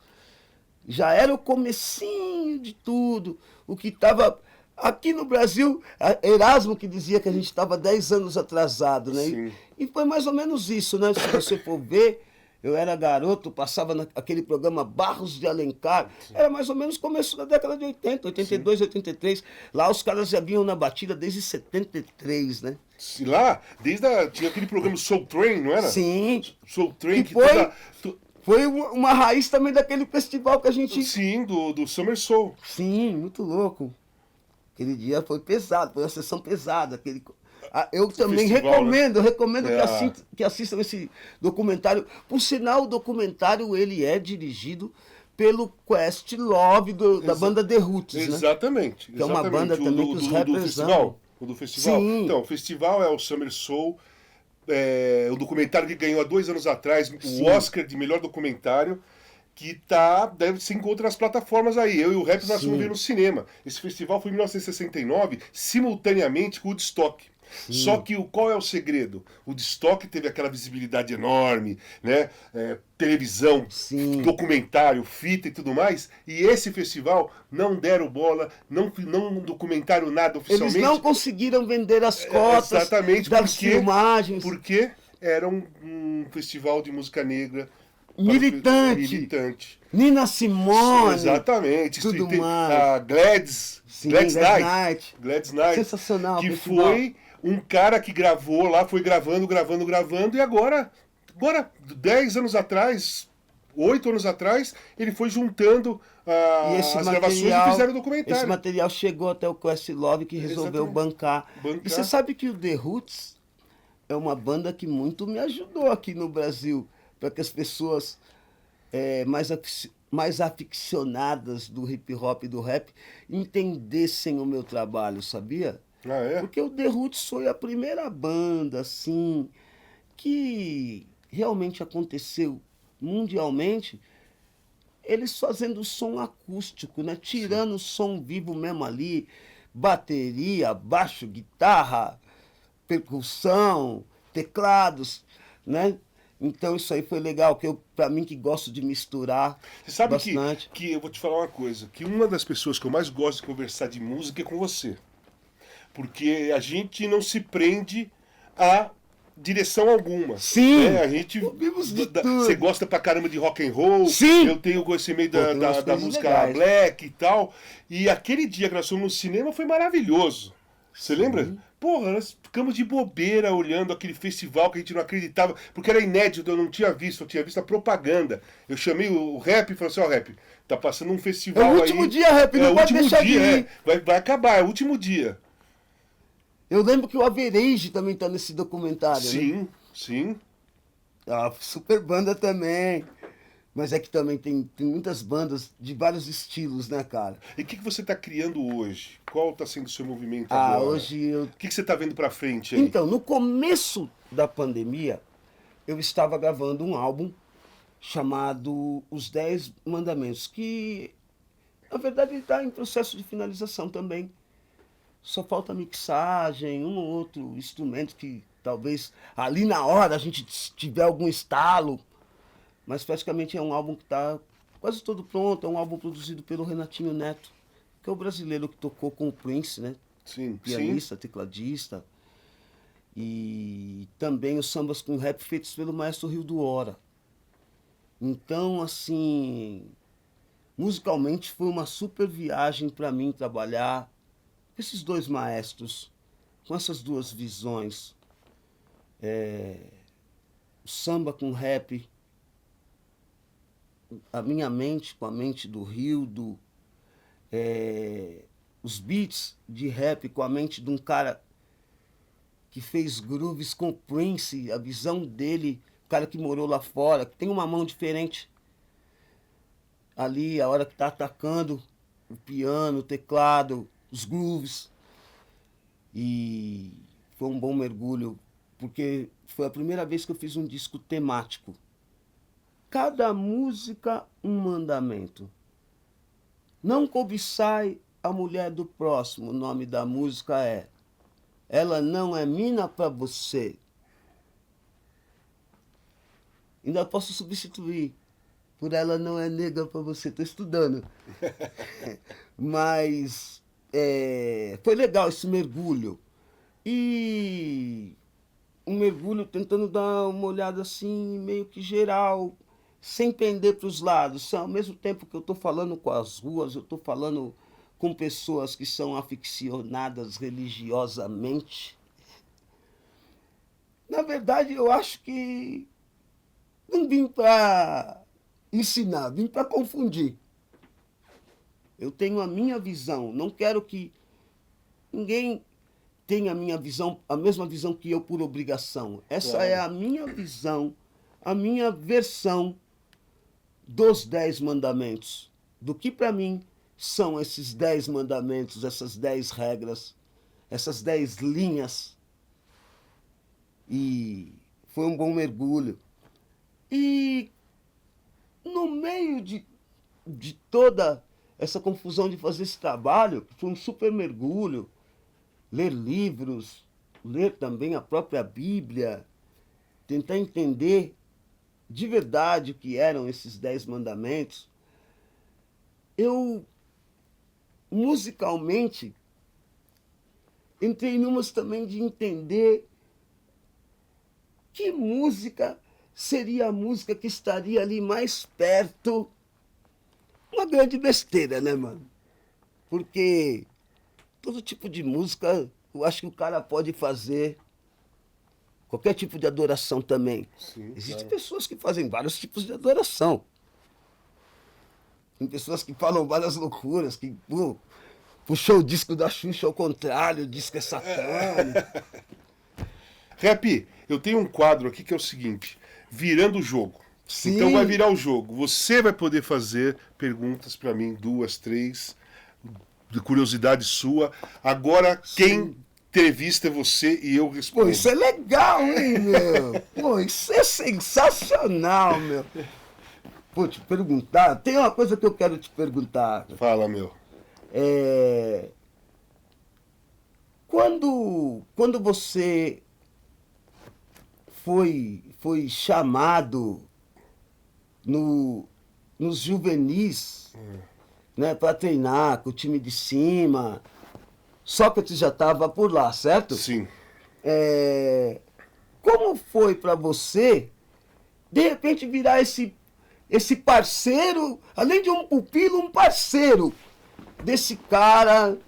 Já era o comecinho de tudo. O que estava... Aqui no Brasil, Erasmo que dizia que a gente estava 10 anos atrasado, né? Sim. E foi mais ou menos isso, né? Se você for ver, eu era garoto, passava naquele programa Barros de Alencar, era mais ou menos começo da década de 80, 82, 83. Lá os caras já vinham na batida desde 73, né? Lá, tinha aquele programa Soul Train, não era? Sim. Soul Train, Que foi uma raiz também daquele festival que a gente... Sim, do Summer Soul. Sim, muito louco. Aquele dia foi pesado, foi uma sessão pesada. Eu também festival, recomendo, né? recomendo que assistam esse documentário. Por sinal, o documentário ele é dirigido pelo Questlove da banda The Roots, Exatamente. né? Que é uma banda também que os rappers festival. O do festival. Sim. Então, o festival é o Summer Soul, o documentário que ganhou há 2 anos atrás Sim. o Oscar de melhor documentário, que deve se encontrar nas plataformas aí. Eu e o Rap nós fomos ver no cinema. Esse festival foi em 1969, simultaneamente com o Woodstock. Só que qual é o segredo? O Woodstock teve aquela visibilidade enorme, né? Televisão, Sim. documentário, fita e tudo mais. E esse festival não deram bola, não documentaram nada oficialmente. Eles não conseguiram vender as cotas Exatamente, das filmagens. Porque era um festival de música negra. Militante. Nina Simone. Exatamente. Tudo Tem mais. A Gladys Knight. Sensacional. Que festival. foi um cara que gravou lá, foi gravando, e agora 10 anos atrás, 8 anos atrás, ele foi juntando as gravações e fizeram o documentário. Esse material chegou até o Questlove, que resolveu bancar. E você sabe que o The Roots é uma banda que muito me ajudou aqui no Brasil, para que as pessoas mais aficionadas do hip hop e do rap entendessem o meu trabalho, sabia? Ah, é? Porque o The Roots foi a primeira banda, assim, que realmente aconteceu mundialmente, eles fazendo som acústico, né? Tirando o som vivo mesmo ali, bateria, baixo, guitarra, percussão, teclados, né? Então isso aí foi legal, pra mim que gosto de misturar. Você sabe bastante. que eu vou te falar uma coisa, que uma das pessoas que eu mais gosto de conversar de música é com você. Porque a gente não se prende a direção alguma. Sim. Né? A gente. Você gosta pra caramba de rock and roll. Sim. Eu tenho conhecimento da música legais. black e tal. E aquele dia que nós fomos no cinema foi maravilhoso. Você lembra? Porra, nós ficamos de bobeira olhando aquele festival que a gente não acreditava, porque era inédito, eu não tinha visto, eu tinha visto a propaganda. Eu chamei o Rap e falei assim, ó, Rap, tá passando um festival aí. É o último dia, Rap, não pode deixar de ir. Vai acabar, é o último dia. Eu lembro que o Average também tá nesse documentário, Sim, né? sim. A super banda também. Mas é que também tem muitas bandas de vários estilos, né, cara? E o que você está criando hoje? Qual está sendo o seu movimento agora? Hoje eu... O que você está vendo para frente aí? Então, no começo da pandemia, eu estava gravando um álbum chamado Os 10 Mandamentos, que, na verdade, está em processo de finalização também. Só falta mixagem, um ou outro instrumento que talvez ali na hora a gente tiver algum estalo. Mas praticamente é um álbum que está quase todo pronto. É um álbum produzido pelo Renatinho Neto, que é o brasileiro que tocou com o Prince, né? Sim, pianista, tecladista. E também os sambas com rap feitos pelo maestro Rio do Hora. Então, assim, musicalmente foi uma super viagem para mim trabalhar com esses dois maestros, com essas duas visões. O samba com rap, a minha mente com a mente do Rio, os beats de rap com a mente de um cara que fez grooves com o Prince, a visão dele, o cara que morou lá fora, que tem uma mão diferente. Ali, a hora que tá atacando o piano, o teclado, os grooves. E foi um bom mergulho, porque foi a primeira vez que eu fiz um disco temático. Cada música, um mandamento. Não cobiçai a mulher do próximo. O nome da música é Ela Não É Mina Pra Você. Ainda posso substituir por Ela Não É Nega Pra Você. Estou estudando. Mas foi legal esse mergulho. E um mergulho tentando dar uma olhada assim, meio que geral, sem pender para os lados. Ao mesmo tempo que eu estou falando com as ruas, eu estou falando com pessoas que são aficionadas religiosamente. Na verdade, eu acho que não vim para ensinar, vim para confundir. Eu tenho a minha visão, não quero que ninguém tenha a minha visão, a mesma visão que eu por obrigação. Essa é a minha visão, a minha versão dos 10 mandamentos. Do que para mim são esses 10 mandamentos, essas 10 regras, essas 10 linhas. E foi um bom mergulho. E no meio de toda essa confusão de fazer esse trabalho, foi um super mergulho, ler livros, ler também a própria Bíblia, tentar entender de verdade o que eram esses 10 mandamentos. Eu, musicalmente, entrei numas também de entender que música seria a música que estaria ali mais perto. Uma grande besteira, né, mano? Porque todo tipo de música, eu acho que o cara pode fazer. Qualquer tipo de adoração também. Sim, Existem claro. pessoas que fazem vários tipos de adoração. Tem pessoas que falam várias loucuras, que puxou o disco da Xuxa ao contrário, o disco é satânico. Rap, eu tenho um quadro aqui que é o seguinte, virando o jogo. Sim. Então vai virar o jogo. Você vai poder fazer perguntas para mim, 2, 3, de curiosidade sua. Agora, quem entrevista é você e eu respondo. Pô, isso é legal, hein, meu? Pô, isso é sensacional, meu. Pô, te perguntar, tem uma coisa que eu quero te perguntar. Fala, meu. Quando você foi chamado nos juvenis, né, para treinar com o time de cima, Sócrates já estava por lá, certo? Sim. Como foi para você, de repente, virar esse parceiro, além de um pupilo, um parceiro desse cara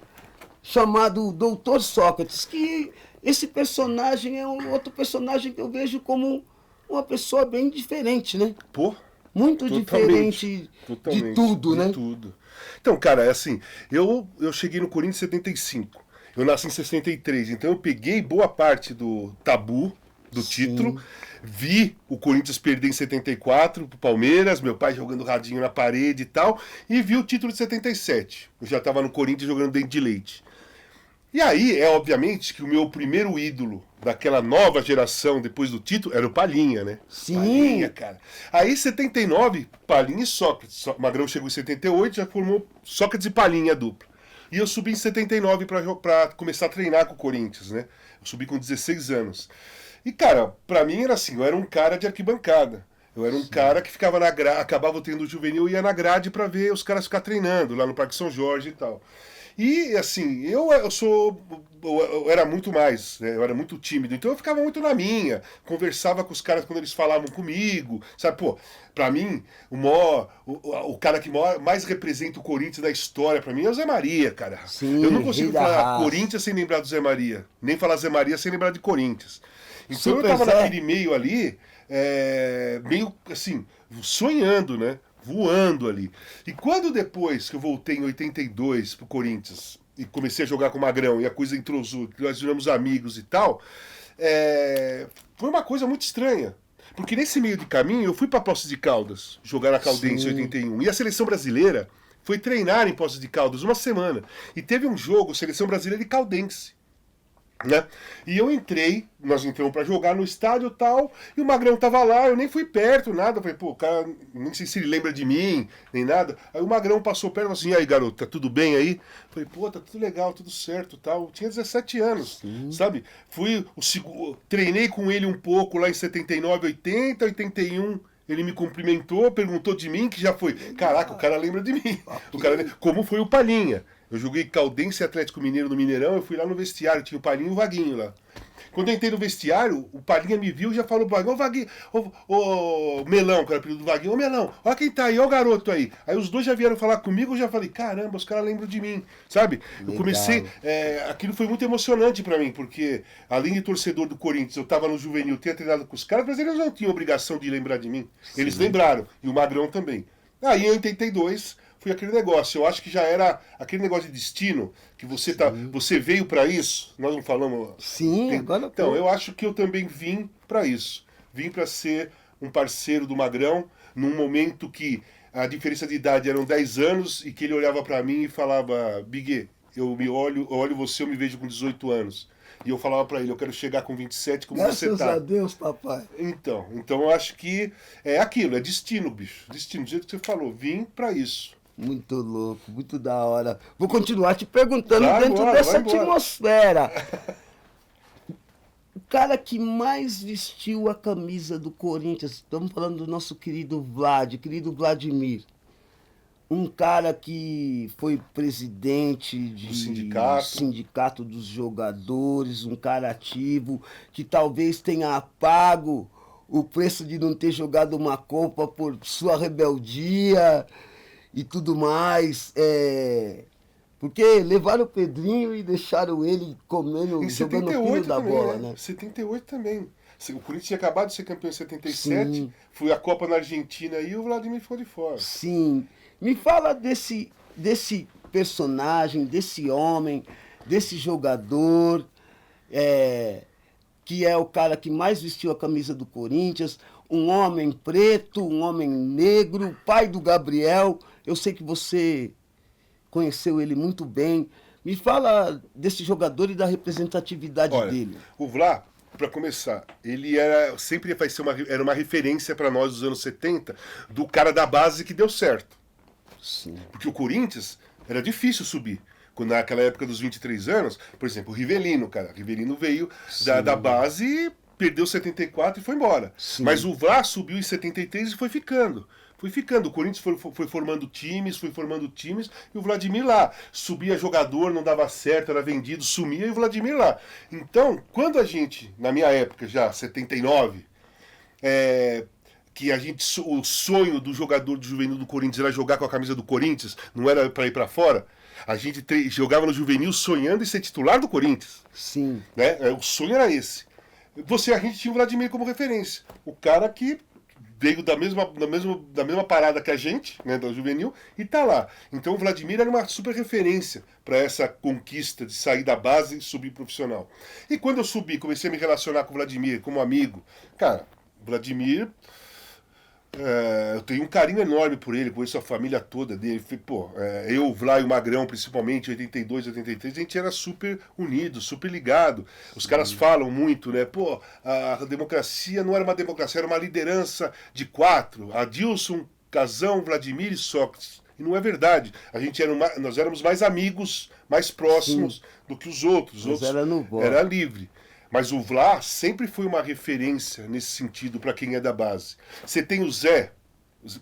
chamado Doutor Sócrates, que esse personagem é um outro personagem que eu vejo como uma pessoa bem diferente, né? Pô, Muito diferente de tudo, né? De tudo. Então, cara, é assim, eu cheguei no Corinthians em 75. Eu nasci em 63, então eu peguei boa parte do tabu do título. Vi o Corinthians perder em 74 pro Palmeiras, meu pai jogando radinho na parede e tal, e vi o título de 77. Eu já estava no Corinthians jogando dente de leite. E aí, obviamente que o meu primeiro ídolo daquela nova geração depois do título era o Palhinha, né? Sim. Palhinha, cara. Aí, em 79, Palhinha e Sócrates. Magrão chegou em 78, já formou Sócrates e Palhinha a dupla. E eu subi em 79 para começar a treinar com o Corinthians, né? Eu subi com 16 anos. E, cara, pra mim era assim, eu era um cara de arquibancada. Eu era um cara que ficava na grade, acabava tendo o juvenil e ia na grade pra ver os caras ficar treinando lá no Parque São Jorge e tal. E, assim, eu era muito mais, né? Eu era muito tímido, então eu ficava muito na minha, conversava com os caras quando eles falavam comigo, sabe? Pô, pra mim, o cara que mais representa o Corinthians na história, pra mim, é o Zé Maria, cara. Sim, eu não consigo falar raça. Corinthians sem lembrar do Zé Maria, nem falar Zé Maria sem lembrar de Corinthians. Então Super eu tava Zé. naquele meio ali, meio assim, sonhando, né? Voando ali. E quando depois que eu voltei em 82 pro Corinthians e comecei a jogar com o Magrão e a coisa entrosou, nós viramos amigos e tal, foi uma coisa muito estranha. Porque nesse meio de caminho eu fui para Poços de Caldas jogar na Caldense em 81. E a seleção brasileira foi treinar em Poços de Caldas uma semana. E teve um jogo, seleção brasileira e Caldense. Né? E eu entrei, nós entramos pra jogar no estádio e tal, e o Magrão tava lá, eu nem fui perto, nada, falei, pô, o cara, nem sei se ele lembra de mim, nem nada. Aí o Magrão passou perto e falou assim, e aí, garoto, tá tudo bem aí? Falei, pô, tá tudo legal, tudo certo, tal. Eu tinha 17 anos, sabe? Treinei com ele um pouco lá em 79, 80, 81. Ele me cumprimentou, perguntou de mim, que já foi. Caraca, o cara lembra de mim. Como foi o Palhinha. Eu joguei Caldense e Atlético Mineiro no Mineirão, eu fui lá no vestiário, tinha o Palhinha e o Vaguinho lá. Quando eu entrei no vestiário, o Palhinha me viu e já falou pro Vaguinho, ô Vaguinho, ô Melão, que era o apelido do Vaguinho, ô Melão, olha quem tá aí, ó o garoto aí. Aí os dois já vieram falar comigo, eu já falei, caramba, os caras lembram de mim, sabe? Legal. Eu comecei, aquilo foi muito emocionante pra mim, porque além de torcedor do Corinthians, eu tava no juvenil, tinha treinado com os caras, mas eles não tinham obrigação de lembrar de mim. Sim. Eles lembraram, e o Magrão também. Aí em 82... foi aquele negócio, eu acho que já era aquele negócio de destino, que você veio para isso, nós não falamos... Sim, agora... Então, eu acho que eu também vim para isso, vim para ser um parceiro do Magrão, num momento que a diferença de idade eram 10 anos, e que ele olhava para mim e falava, Biguê, eu olho você, eu me vejo com 18 anos. E eu falava pra ele, eu quero chegar com 27 como você tá. Graças a Deus, papai. Então eu acho que é aquilo, é destino, bicho. Destino, do jeito que você falou, vim pra isso. Muito louco, muito da hora. Vou continuar te perguntando Vai dentro embora, dessa vai embora. atmosfera. O cara que mais vestiu a camisa do Corinthians, estamos falando do nosso querido Vladimir. Um cara que foi presidente Do sindicato. sindicato dos jogadores, um cara ativo, que talvez tenha pago o preço de não ter jogado uma Copa por sua rebeldia e tudo mais. Porque levaram o Pedrinho e deixaram ele comendo, Em jogando o 78 pino da também, bola, né? né? 78 também. O Corinthians tinha acabado de ser campeão em 77, Sim. foi a Copa na Argentina e o Vladimir ficou de fora. Sim. Me fala desse personagem, desse homem, desse jogador, que é o cara que mais vestiu a camisa do Corinthians, um homem preto, um homem negro, pai do Gabriel. Eu sei que você conheceu ele muito bem. Me fala desse jogador e da representatividade Olha, dele. o Vlá, para começar, ele sempre vai ser era uma referência para nós dos anos 70, do cara da base que deu certo. Sim. Porque o Corinthians era difícil subir. Quando naquela época dos 23 anos, por exemplo, o Rivelino, cara. O Rivelino veio da base, perdeu 74 e foi embora. Sim. Mas o Vlá subiu em 73 e foi ficando. Foi ficando. O Corinthians foi formando times, e o Vladimir lá. Subia jogador, não dava certo, era vendido, sumia, e o Vladimir lá. Então, quando a gente, na minha época já, 79, que o sonho do jogador do juvenil do Corinthians era jogar com a camisa do Corinthians, não era para ir para fora. A gente jogava no juvenil sonhando em ser titular do Corinthians. Sim. Né? O sonho era esse. A gente tinha o Vladimir como referência. O cara que veio da mesma parada que a gente, né, da juvenil, e tá lá. Então o Vladimir era uma super referência para essa conquista de sair da base e subir profissional. E quando eu subi, comecei a me relacionar com o Vladimir como amigo, cara, o Vladimir... eu tenho um carinho enorme por ele, conheço a família toda dele. Eu, o Vlá e o Magrão, principalmente, 82, 83, a gente era super unido, super ligado. Os caras falam muito, né? A democracia não era uma democracia, era uma liderança de 4. Adilson, Casão, Vladimir e Sócrates. E não é verdade. Nós éramos mais amigos, mais próximos do que os outros. Os outros era livre. Mas o Vlá sempre foi uma referência nesse sentido para quem é da base. Você tem o Zé,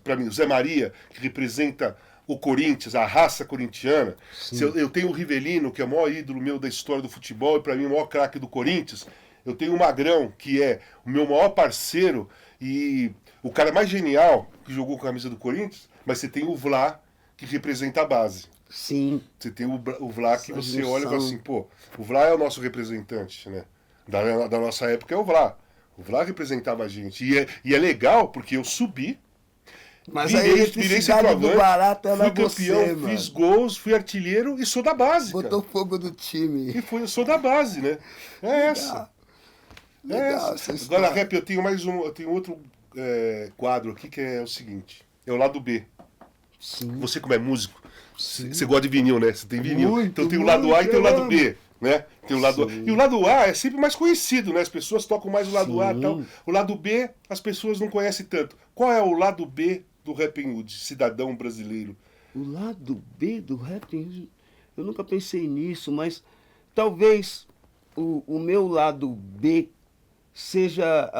para mim, o Zé Maria, que representa o Corinthians, a raça corintiana. Eu tenho o Rivelino, que é o maior ídolo meu da história do futebol e para mim o maior craque do Corinthians. Eu tenho o Magrão, que é o meu maior parceiro e o cara mais genial que jogou com a camisa do Corinthians. Mas você tem o Vlá, que representa a base. Sim. Você tem o Vlá que você olha e fala assim, o Vlá é o nosso representante, né? Da nossa época é o Vlá. O Vlá representava a gente. E é legal porque eu subi, mas virei centroavante, fui campeão, fiz gols, fui artilheiro e sou da base. Botou fogo do time. Eu sou da base, né? Essa. Legal, Agora, Rap, eu tenho outro quadro aqui que é o seguinte. É o lado B. Sim. Você, como é músico, você gosta de vinil, né? Você tem vinil. Muito, então tem o lado A e tem o lado B. Né? Tem o lado A. E o lado A é sempre mais conhecido, né? As pessoas tocam mais o lado A e tal. O lado B, as pessoas não conhecem tanto. Qual é o lado B do Rappin' Hood, cidadão brasileiro? O lado B do Rappin' Hood? Eu nunca pensei nisso, mas talvez o meu lado B seja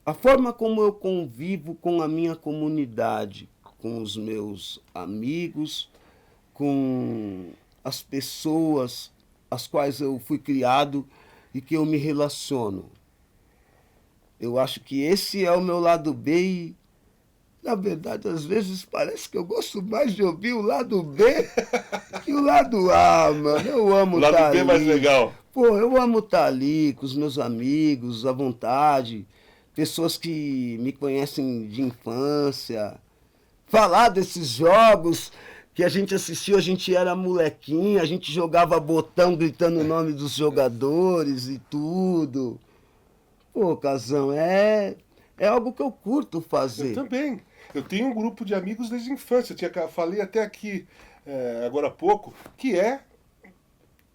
a forma como eu convivo com a minha comunidade, com os meus amigos, com as pessoas às quais eu fui criado e que eu me relaciono. Eu acho que esse é o meu lado B e, na verdade, às vezes parece que eu gosto mais de ouvir o lado B que o lado A, mano. Eu amo estar ali. O lado B é mais legal. Eu amo estar ali com os meus amigos, à vontade, pessoas que me conhecem de infância, falar desses jogos que a gente assistiu, a gente era molequinho, a gente jogava botão gritando o nome dos jogadores e tudo. Casão, é algo que eu curto fazer. Eu também. Eu tenho um grupo de amigos desde a infância. Falei até aqui, agora há pouco, que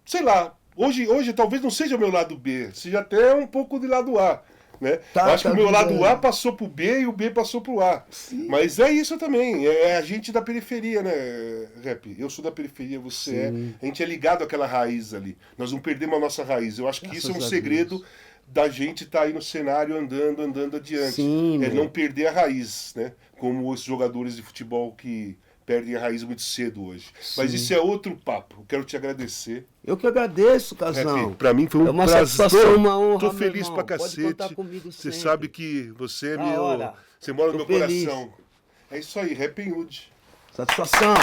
sei lá, hoje talvez não seja o meu lado B, seja até um pouco de lado A. Né? Eu acho que o meu lado A passou pro B e o B passou pro A. Sim. Mas é isso também, é a gente da periferia, né, Rap? Eu sou da periferia, você a gente é ligado àquela raiz ali. Nós não perdemos a nossa raiz. Eu acho que isso é um segredo da gente estar aí no cenário andando adiante. Sim, não perder a raiz, né? Como os jogadores de futebol que perdem a raiz muito cedo hoje. Sim. Mas isso é outro papo. Eu quero te agradecer. Eu que agradeço, Casão. Pra mim foi uma prazer. Satisfação, uma honra. Tô feliz pra cacete. Você sabe que você é meu. Você mora no meu coração. É isso aí, Rappin' Hood. Satisfação.